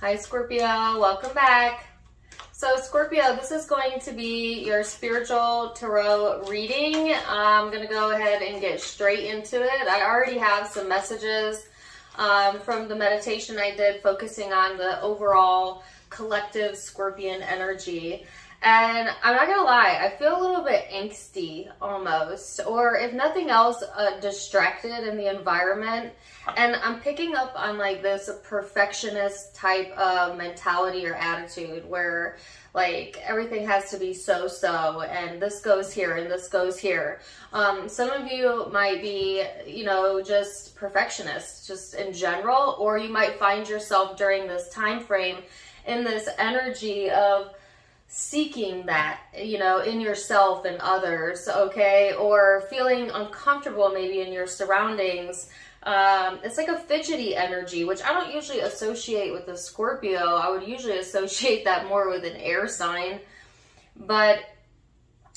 Hi Scorpio, welcome back. So Scorpio, this is going to be your spiritual tarot reading. I'm going to go ahead and get straight into it. I already have some messages from the meditation I did focusing on the overall collective Scorpion energy. And I'm not gonna lie, I feel a little bit angsty almost, or if nothing else, distracted in the environment. And I'm picking up on like this perfectionist type of mentality or attitude where like everything has to be so, and this goes here and this goes here. Some of you might be, just perfectionists just in general, or you might find yourself during this time frame in this energy of seeking that, in yourself and others, okay? Or feeling uncomfortable maybe in your surroundings. It's like a fidgety energy, which I don't usually associate with the Scorpio. I would usually associate that more with an air sign. But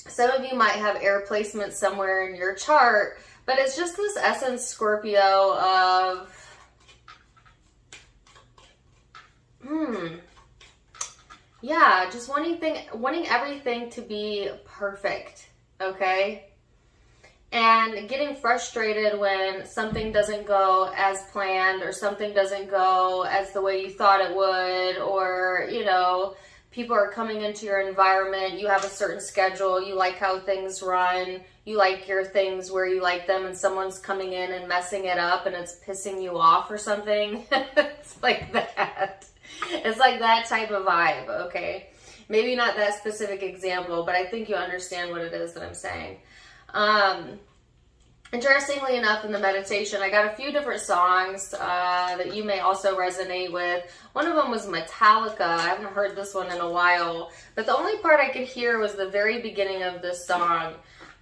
some of you might have air placement somewhere in your chart, but it's just this essence, Scorpio, of yeah, just wanting everything to be perfect, okay? And getting frustrated when something doesn't go as planned, or something doesn't go as the way you thought it would, or, people are coming into your environment, you have a certain schedule, you like how things run, you like your things where you like them, and someone's coming in and messing it up and it's pissing you off or something. It's like that. It's like that type of vibe, okay? Maybe not that specific example, but I think you understand what it is that I'm saying. Interestingly enough, in the meditation, I got a few different songs that you may also resonate with. One of them was Metallica. I haven't heard this one in a while, but the only part I could hear was the very beginning of this song,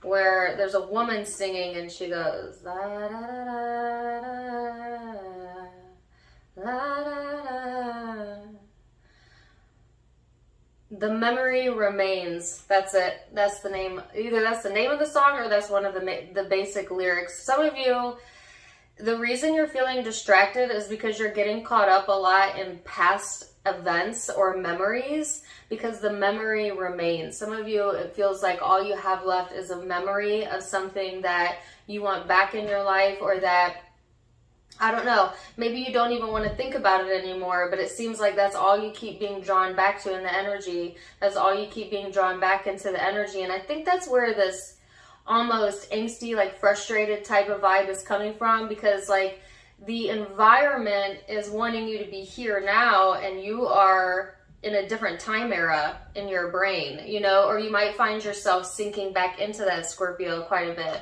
where there's a woman singing and she goes, la da da da da, la da da. The memory remains. That's it. That's the name. Either that's the name of the song or that's one of the basic lyrics. Some of you, the reason you're feeling distracted is because you're getting caught up a lot in past events or memories, because the memory remains. Some of you, it feels like all you have left is a memory of something that you want back in your life, or that, I don't know, maybe you don't even want to think about it anymore, but it seems like that's all you keep being drawn back to in the energy. That's all you keep being drawn back into the energy. And I think that's where this almost angsty, like frustrated type of vibe is coming from, because like the environment is wanting you to be here now, and you are in a different time era in your brain, or you might find yourself sinking back into that, Scorpio, quite a bit.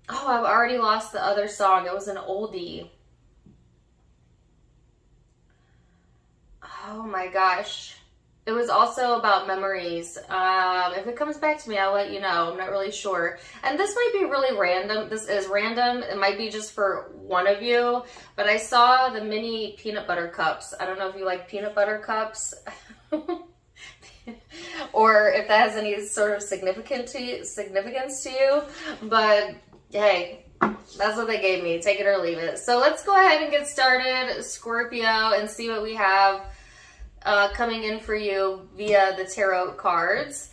Oh, I've already lost the other song. It was an oldie. Oh my gosh. It was also about memories. If it comes back to me, I'll let you know. I'm not really sure. And this might be really random. This is random. It might be just for one of you. But I saw the mini peanut butter cups. I don't know if you like peanut butter cups. Or if that has any sort of significance to you. But hey, that's what they gave me. Take it or leave it. So let's go ahead and get started, Scorpio, and see what we have coming in for you via the tarot cards.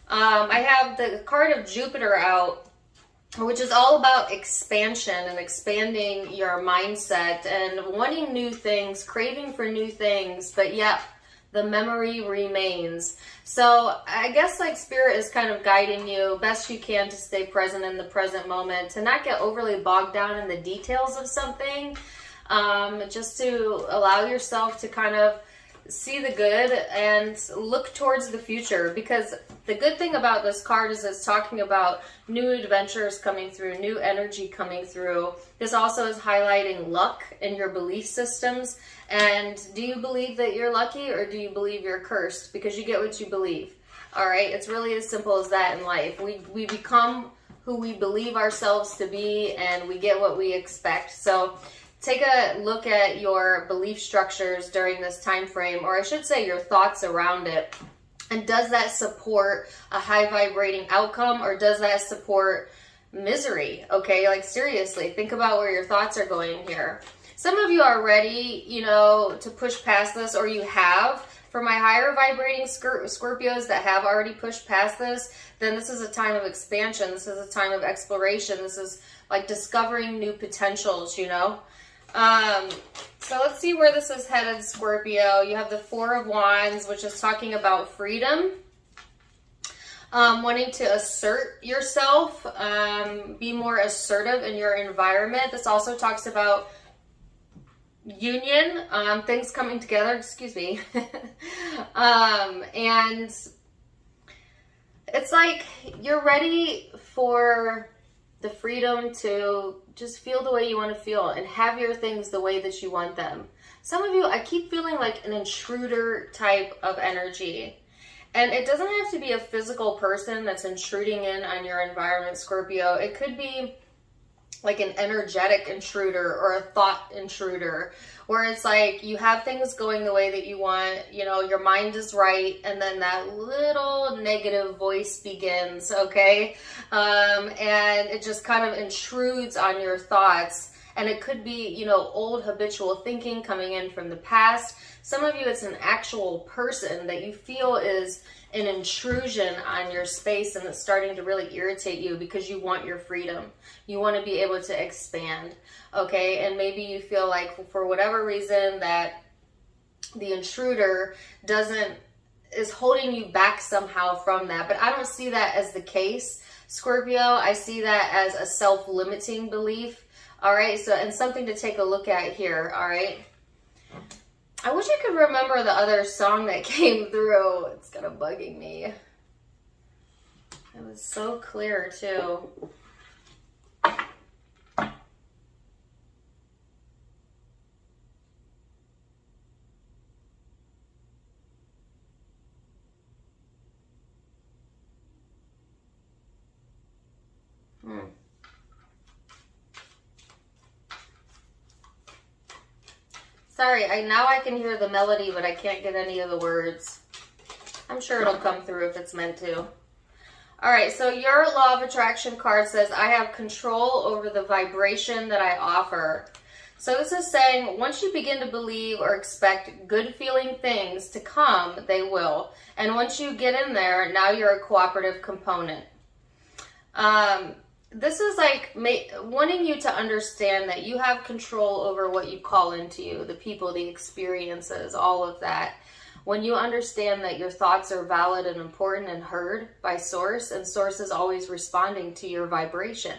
I have the card of Jupiter out, which is all about expansion and expanding your mindset and wanting new things, craving for new things, but yet the memory remains. So I guess like Spirit is kind of guiding you best you can to stay present in the present moment, to not get overly bogged down in the details of something, just to allow yourself to kind of see the good and look towards the future. Because the good thing about this card is it's talking about new adventures coming through, new energy coming through. This also is highlighting luck in your belief systems. And do you believe that you're lucky, or do you believe you're cursed? Because you get what you believe. All right, it's really as simple as that in life. We become who we believe ourselves to be, and we get what we expect. So take a look at your belief structures during this time frame, or I should say your thoughts around it. And does that support a high vibrating outcome, or does that support misery? Okay, like seriously, think about where your thoughts are going here. Some of you are ready, you know, to push past this, or you have. For my higher vibrating Scorpios that have already pushed past this, then this is a time of expansion. This is a time of exploration. This is like discovering new potentials, you know. So let's see where this is headed, Scorpio. You have the Four of Wands, which is talking about freedom. Wanting to assert yourself, be more assertive in your environment. This also talks about union, things coming together, excuse me. And it's like you're ready for the freedom to just feel the way you want to feel and have your things the way that you want them. Some of you, I keep feeling like an intruder type of energy. And it doesn't have to be a physical person that's intruding in on your environment, Scorpio. It could be like an energetic intruder or a thought intruder, where it's like you have things going the way that you want, you know, your mind is right, and then that little negative voice begins, okay? And it just kind of intrudes on your thoughts. And it could be, you know, old habitual thinking coming in from the past. Some of you, it's an actual person that you feel is an intrusion on your space, and it's starting to really irritate you because you want your freedom. You want to be able to expand, okay? And maybe you feel like for whatever reason that the intruder is holding you back somehow from that. But I don't see that as the case, Scorpio. I see that as a self-limiting belief. All right, so, and something to take a look at here, all right? I wish I could remember the other song that came through. It's kind of bugging me. It was so clear, too. Sorry, now I can hear the melody, but I can't get any of the words. I'm sure it'll come through if it's meant to. All right, so your Law of Attraction card says, I have control over the vibration that I offer. So this is saying, once you begin to believe or expect good feeling things to come, they will. And once you get in there, now you're a cooperative component. This is like wanting you to understand that you have control over what you call into you, the people, the experiences, all of that. When you understand that your thoughts are valid and important and heard by Source, and Source is always responding to your vibration.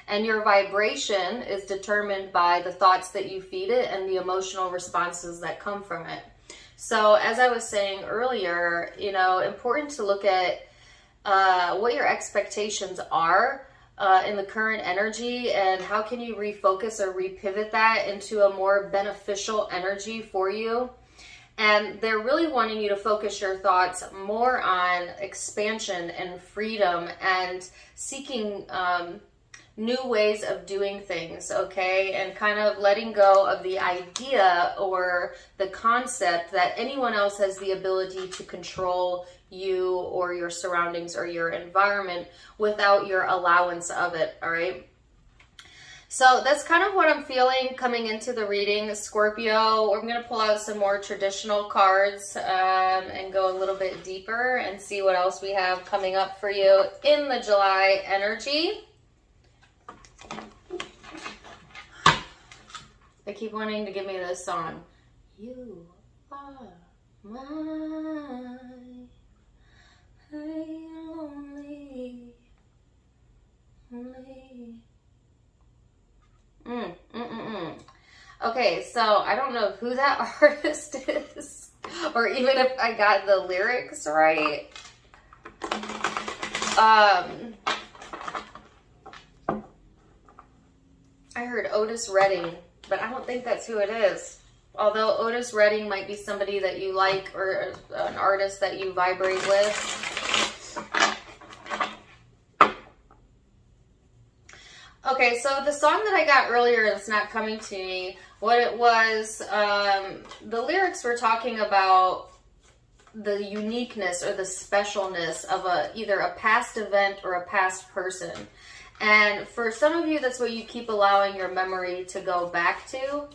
And your vibration is determined by the thoughts that you feed it and the emotional responses that come from it. So as I was saying earlier, you know, important to look at what your expectations are in the current energy, and how can you refocus or repivot that into a more beneficial energy for you. And they're really wanting you to focus your thoughts more on expansion and freedom and seeking new ways of doing things, okay? And kind of letting go of the idea or the concept that anyone else has the ability to control you or your surroundings or your environment without your allowance of it, all right? So that's kind of what I'm feeling coming into the reading, Scorpio. We're going to pull out some more traditional cards and go a little bit deeper and see what else we have coming up for you in the July energy. They keep wanting to give me this song. You are my lonely. Okay, so I don't know who that artist is, or even if I got the lyrics right. I heard Otis Redding, but I don't think that's who it is. Although Otis Redding might be somebody that you like, or an artist that you vibrate with. Okay, so the song that I got earlier that's not coming to me, what it was, the lyrics were talking about the uniqueness or the specialness of either a past event or a past person. And for some of you, that's what you keep allowing your memory to go back to.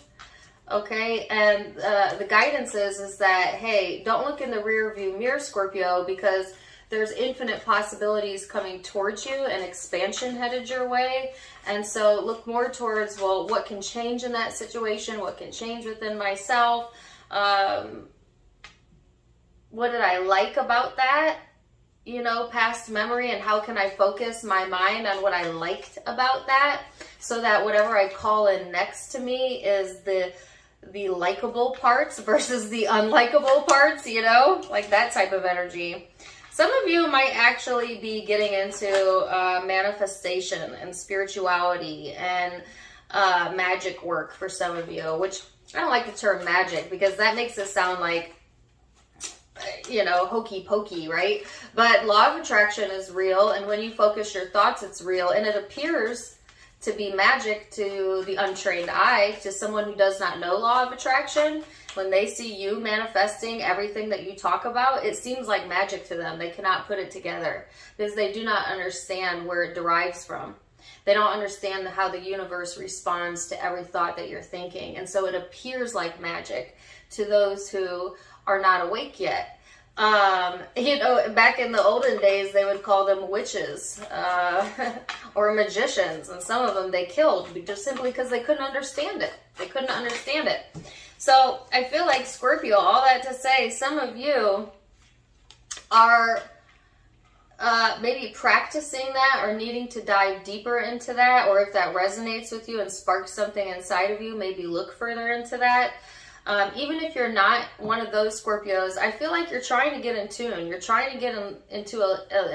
Okay, and the guidance is that, hey, don't look in the rear view mirror, Scorpio, because there's infinite possibilities coming towards you and expansion headed your way. And so look more towards, well, what can change in that situation? What can change within myself? What did I like about that? You know, past memory, and how can I focus my mind on what I liked about that, so that whatever I call in next to me is the likable parts versus the unlikable parts, you know, like that type of energy. Some of you might actually be getting into manifestation and spirituality and magic work for some of you, which I don't like the term magic because that makes it sound like, you know, hokey pokey, right? But law of attraction is real, and when you focus your thoughts, it's real, and it appears to be magic to the untrained eye, to someone who does not know law of attraction. When they see you manifesting everything that you talk about, it seems like magic to them. They cannot put it together because they do not understand where it derives from. They don't understand how the universe responds to every thought that you're thinking. And so it appears like magic to those who are not awake yet. You know, back in the olden days, they would call them witches or magicians, and some of them they killed just simply because they couldn't understand it. They couldn't understand it. So I feel like, Scorpio, all that to say, some of you are maybe practicing that or needing to dive deeper into that, or if that resonates with you and sparks something inside of you, maybe look further into that. Even if you're not one of those Scorpios, I feel like you're trying to get in tune. You're trying to get into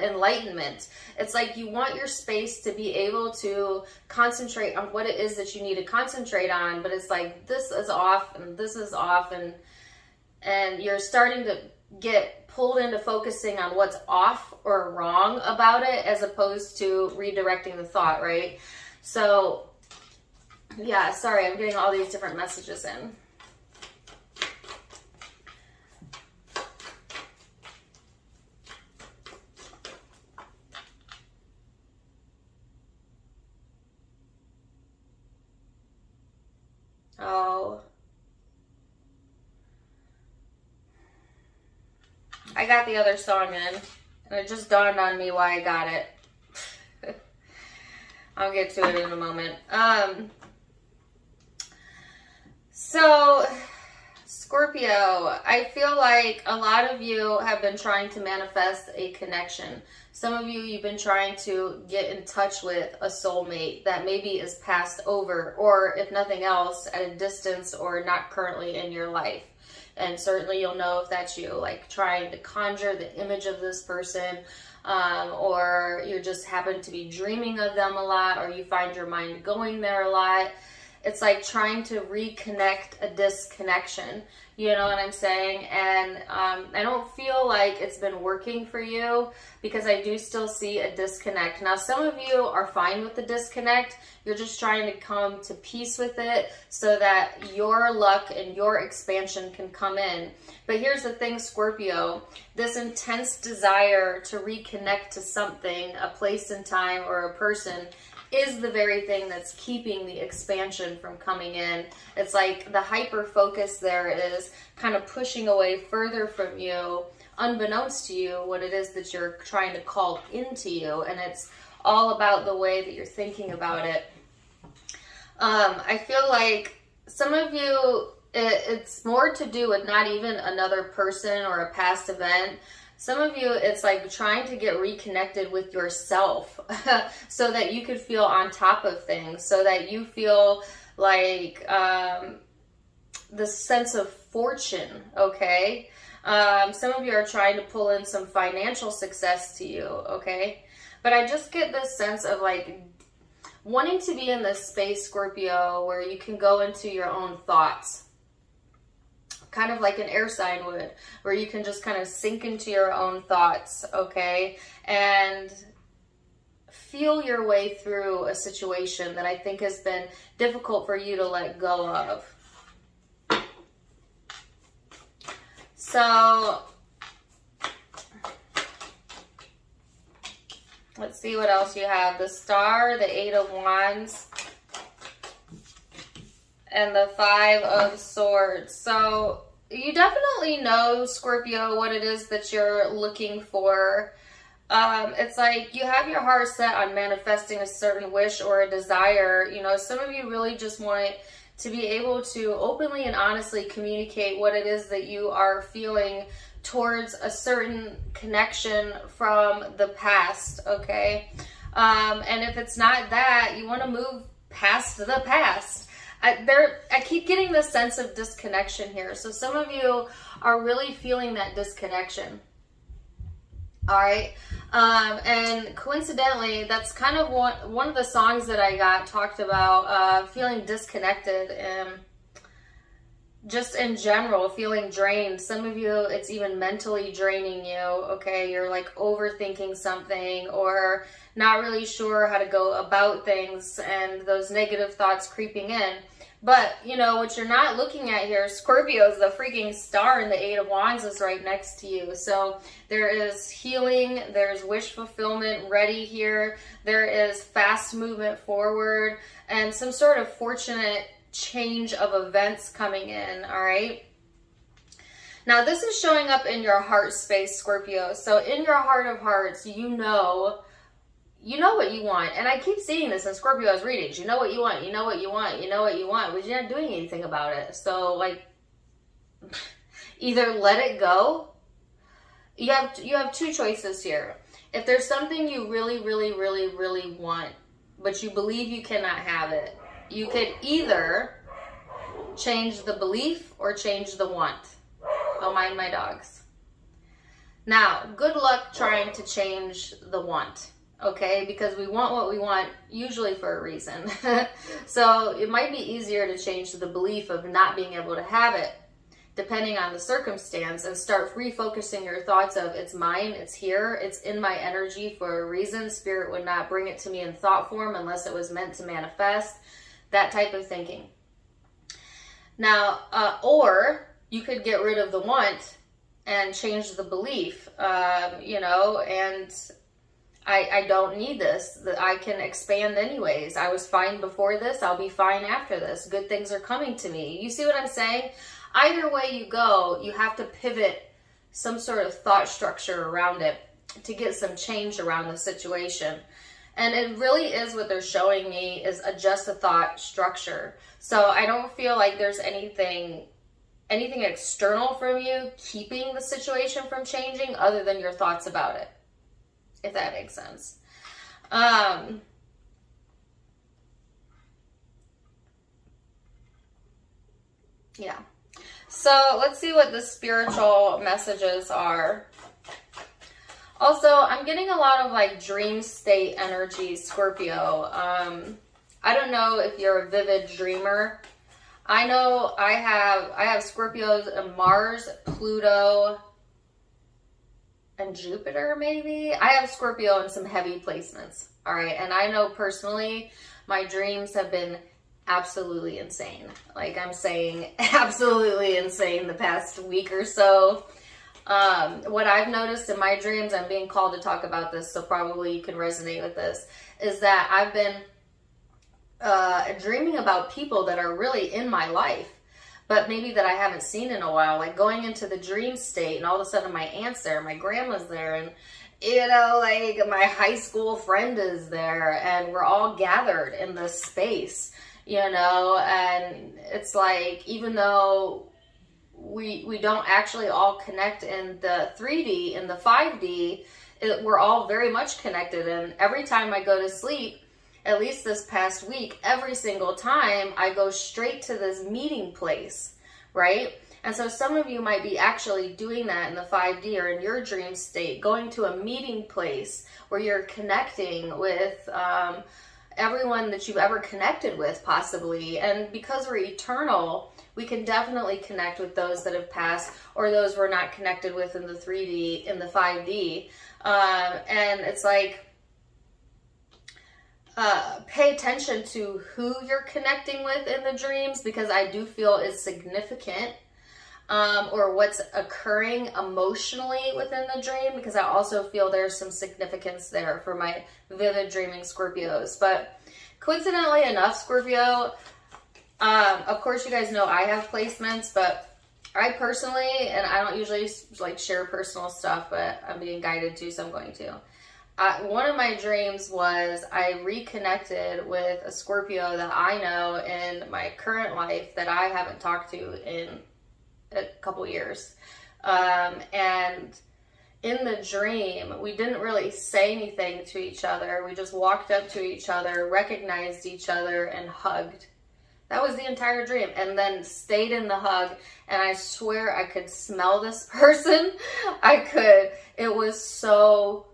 enlightenment. It's like you want your space to be able to concentrate on what it is that you need to concentrate on, but it's like this is off and this is off, and you're starting to get pulled into focusing on what's off or wrong about it as opposed to redirecting the thought, right? So, yeah, sorry, I'm getting all these different messages in. Oh, I got the other song in, and it just dawned on me why I got it. I'll get to it in a moment. So, Scorpio, I feel like a lot of you have been trying to manifest a connection. Some of you, you've been trying to get in touch with a soulmate that maybe is passed over, or if nothing else, at a distance or not currently in your life. And certainly you'll know if that's you, like trying to conjure the image of this person, or you just happen to be dreaming of them a lot, or you find your mind going there a lot. It's like trying to reconnect a disconnection. You know what I'm saying? And I don't feel like it's been working for you because I do still see a disconnect. Now, some of you are fine with the disconnect. You're just trying to come to peace with it so that your luck and your expansion can come in. But here's the thing, Scorpio, this intense desire to reconnect to something, a place in time or a person, is the very thing that's keeping the expansion from coming in. It's like the hyper focus there is kind of pushing away further from you, unbeknownst to you, what it is that you're trying to call into you. And it's all about the way that you're thinking about it. I feel like some of you, it's more to do with not even another person or a past event. Some of you, it's like trying to get reconnected with yourself so that you could feel on top of things, so that you feel like the sense of fortune, okay? Some of you are trying to pull in some financial success to you, okay? But I just get this sense of like wanting to be in this space, Scorpio, where you can go into your own thoughts. Kind of like an air sign would, where you can just kind of sink into your own thoughts, okay? And feel your way through a situation that I think has been difficult for you to let go of. So, let's see what else you have. The Star, the Eight of Wands, and the Five of Swords. So you definitely know, Scorpio, what it is that you're looking for. It's like you have your heart set on manifesting a certain wish or a desire. You know, some of you really just want to be able to openly and honestly communicate what it is that you are feeling towards a certain connection from the past, okay? And if it's not that, you want to move past the past. I keep getting this sense of disconnection here. So some of you are really feeling that disconnection. All right. And coincidentally, that's kind of one of the songs that I got talked about, feeling disconnected and just in general, feeling drained. Some of you, it's even mentally draining you. Okay. You're like overthinking something or not really sure how to go about things, and those negative thoughts creeping in. But, you know, what you're not looking at here, Scorpio, is the freaking star, and the Eight of Wands is right next to you. So there is healing, there's wish fulfillment ready here, there is fast movement forward, and some sort of fortunate change of events coming in, all right? Now, this is showing up in your heart space, Scorpio. So in your heart of hearts, you know what you want. And I keep seeing this in Scorpio's readings. You know what you want, you know what you want, you know what you want, but you're not doing anything about it. So, like, either let it go. You have two choices here. If there's something you really, really, really, really want, but you believe you cannot have it, you could either change the belief or change the want. Don't mind my dogs. Now, good luck trying to change the want. Okay, because we want what we want usually for a reason. So it might be easier to change the belief of not being able to have it, depending on the circumstance, and start refocusing your thoughts of it's mine, it's here, it's in my energy for a reason. Spirit would not bring it to me in thought form unless it was meant to manifest. That type of thinking. Now, or you could get rid of the want and change the belief, you know, and I don't need this. I can expand anyways. I was fine before this. I'll be fine after this. Good things are coming to me. You see what I'm saying? Either way you go, you have to pivot some sort of thought structure around it to get some change around the situation. And it really is what they're showing me is adjust the thought structure. So I don't feel like there's anything external from you keeping the situation from changing other than your thoughts about it. If that makes sense. Yeah. So let's see what the spiritual messages are. Also, I'm getting a lot of like dream state energy, Scorpio. I don't know if you're a vivid dreamer. I know I have Scorpios and Mars, Pluto, and Jupiter, maybe. I have Scorpio in some heavy placements. All right. And I know personally, my dreams have been absolutely insane. Like I'm saying, absolutely insane the past week or so. What I've noticed in my dreams, I'm being called to talk about this, so probably you can resonate with this, is that I've been dreaming about people that are really in my life, but maybe that I haven't seen in a while, like going into the dream state and all of a sudden my aunt's there, my grandma's there, and you know, like my high school friend is there, and we're all gathered in this space, you know, and it's like, even though we don't actually all connect in the 3D, in the 5D, we're all very much connected. And every time I go to sleep, at least this past week, every single time I go straight to this meeting place, right? And so some of you might be actually doing that in the 5D or in your dream state, going to a meeting place where you're connecting with everyone that you've ever connected with, possibly. And because we're eternal, we can definitely connect with those that have passed or those we're not connected with in the 3D, in the 5D. And it's like, pay attention to who you're connecting with in the dreams, because I do feel is significant, or what's occurring emotionally within the dream, because I also feel there's some significance there for my vivid dreaming Scorpios. But coincidentally enough, Scorpio, Of course, you guys know I have placements, but I personally, and I don't usually like share personal stuff, but I'm being guided to, so I'm going to. One of my dreams was I reconnected with a Scorpio that I know in my current life that I haven't talked to in a couple years. And in the dream, we didn't really say anything to each other. We just walked up to each other, recognized each other, and hugged. That was the entire dream. And then stayed in the hug. And I swear I could smell this person. I could. It was so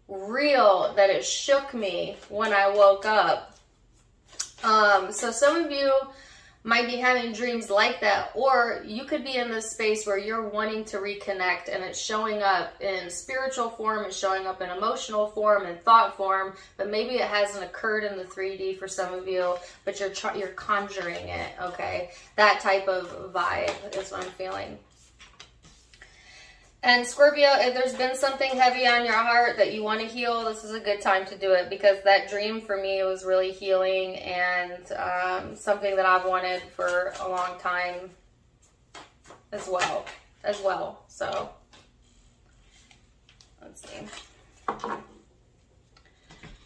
real that it shook me when I woke up. So some of you might be having dreams like that, or you could be in this space where you're wanting to reconnect and it's showing up in spiritual form, it's showing up in emotional form and thought form, but maybe it hasn't occurred in the 3D for some of you, but you're conjuring it, okay? That type of vibe is what I'm feeling. And Scorpio, if there's been something heavy on your heart that you want to heal, this is a good time to do it, because that dream for me was really healing and something that I've wanted for a long time as well. So, let's see.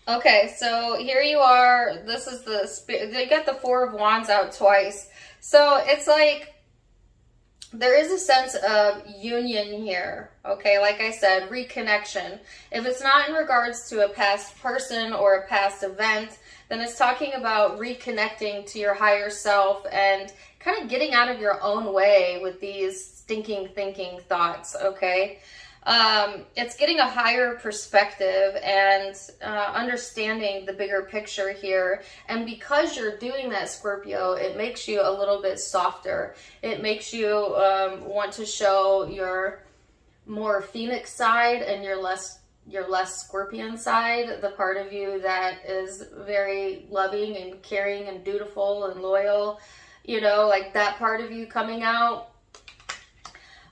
Okay, so here you are. This is they got the Four of Wands out twice. So it's like, there is a sense of union here, okay? Like I said, reconnection. If it's not in regards to a past person or a past event, then it's talking about reconnecting to your higher self and kind of getting out of your own way with these stinking thinking thoughts, okay? It's getting a higher perspective and understanding the bigger picture here. And because you're doing that, Scorpio, it makes you a little bit softer. It makes you want to show your more Phoenix side and your less Scorpion side, the part of you that is very loving and caring and dutiful and loyal, you know, like that part of you coming out.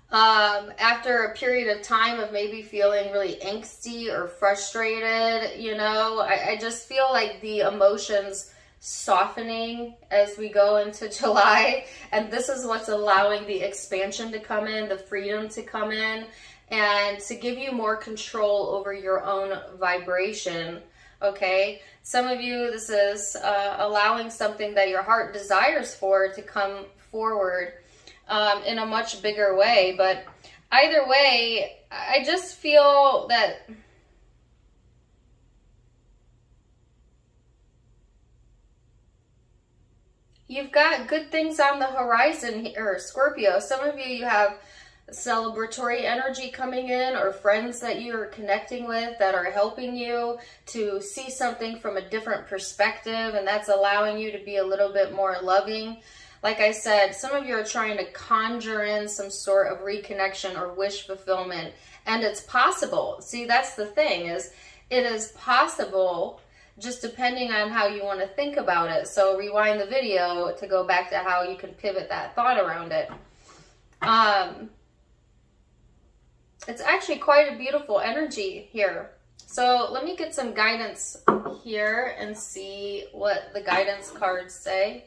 After a period of time of maybe feeling really angsty or frustrated, you know, I just feel like the emotions softening as we go into July, and this is what's allowing the expansion to come in, the freedom to come in, and to give you more control over your own vibration, okay? Some of you, this is allowing something that your heart desires for to come forward in a much bigger way. But either way, I just feel that you've got good things on the horizon here, Scorpio. Some of you have celebratory energy coming in, or friends that you're connecting with that are helping you to see something from a different perspective, and that's allowing you to be a little bit more loving. Like I said, some of you are trying to conjure in some sort of reconnection or wish fulfillment, and it's possible. See, that's the thing, is it is possible, just depending on how you want to think about it. So rewind the video to go back to how you can pivot that thought around it. It's actually quite a beautiful energy here. So let me get some guidance here and see what the guidance cards say.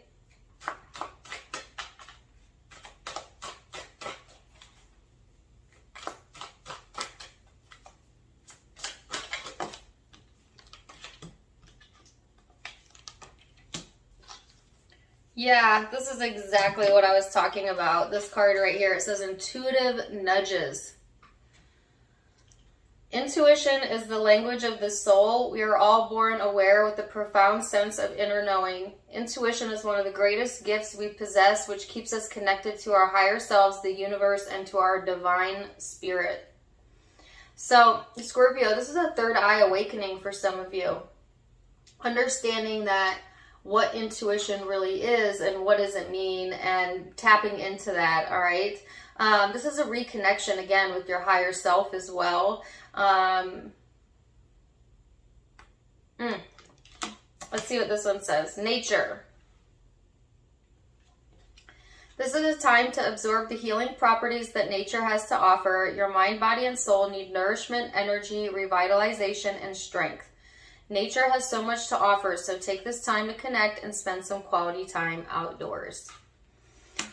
Yeah, this is exactly what I was talking about. This card right here, it says intuitive nudges. Intuition is the language of the soul. We are all born aware with a profound sense of inner knowing. Intuition is one of the greatest gifts we possess, which keeps us connected to our higher selves, the universe, and to our divine spirit. So, Scorpio, this is a third eye awakening for some of you. Understanding that what intuition really is and what does it mean, and tapping into that, all right? This is a reconnection, again, with your higher self as well. Let's see what this one says. Nature. This is a time to absorb the healing properties that nature has to offer. Your mind, body, and soul need nourishment, energy, revitalization, and strength. Nature has so much to offer, so take this time to connect and spend some quality time outdoors.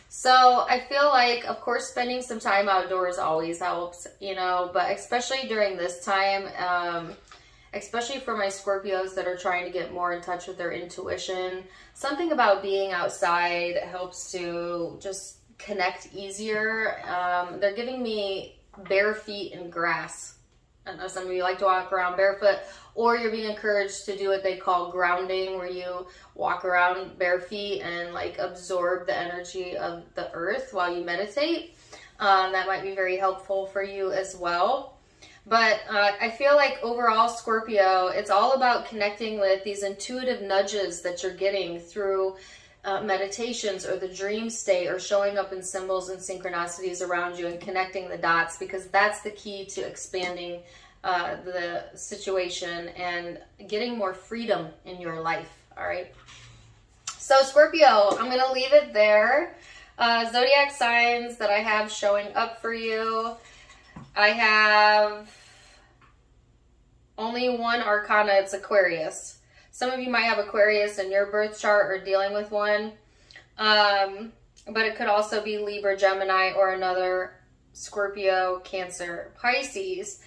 So I feel like, of course, spending some time outdoors always helps, you know, but especially during this time, especially for my Scorpios that are trying to get more in touch with their intuition, something about being outside helps to just connect easier. They're giving me bare feet and grass. I know some of you like to walk around barefoot, or you're being encouraged to do what they call grounding, where you walk around bare feet and like absorb the energy of the earth while you meditate. That might be very helpful for you as well. But I feel like overall, Scorpio, it's all about connecting with these intuitive nudges that you're getting through meditations or the dream state, or showing up in symbols and synchronicities around you and connecting the dots, because that's the key to expanding the situation and getting more freedom in your life. All right. So Scorpio, I'm going to leave it there. Zodiac signs that I have showing up for you. I have only one arcana. It's Aquarius. Some of you might have Aquarius in your birth chart or dealing with one. But it could also be Libra, Gemini, or another Scorpio, Cancer, Pisces.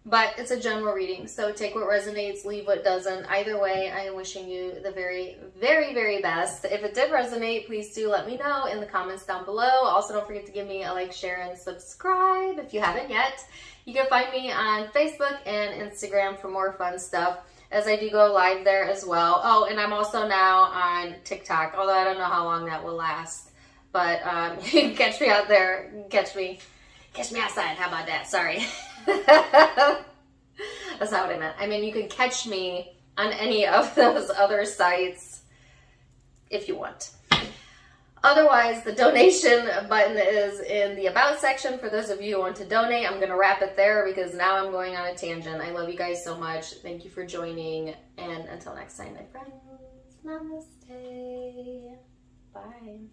But it's a general reading, so take what resonates, leave what doesn't. Either way, I am wishing you the very, very, very best. If it did resonate, please do let me know in the comments down below. Also, don't forget to give me a like, share, and subscribe if you haven't yet. You can find me on Facebook and Instagram for more fun stuff, as I do go live there as well. Oh, and I'm also now on TikTok, although I don't know how long that will last. But you can catch me out there. Catch me outside. How about that? Sorry. That's not what I meant. I mean, you can catch me on any of those other sites if you want. Otherwise, the donation button is in the About section for those of you who want to donate. I'm going to wrap it there because now I'm going on a tangent. I love you guys so much. Thank you for joining. And until next time, my friends, namaste. Bye.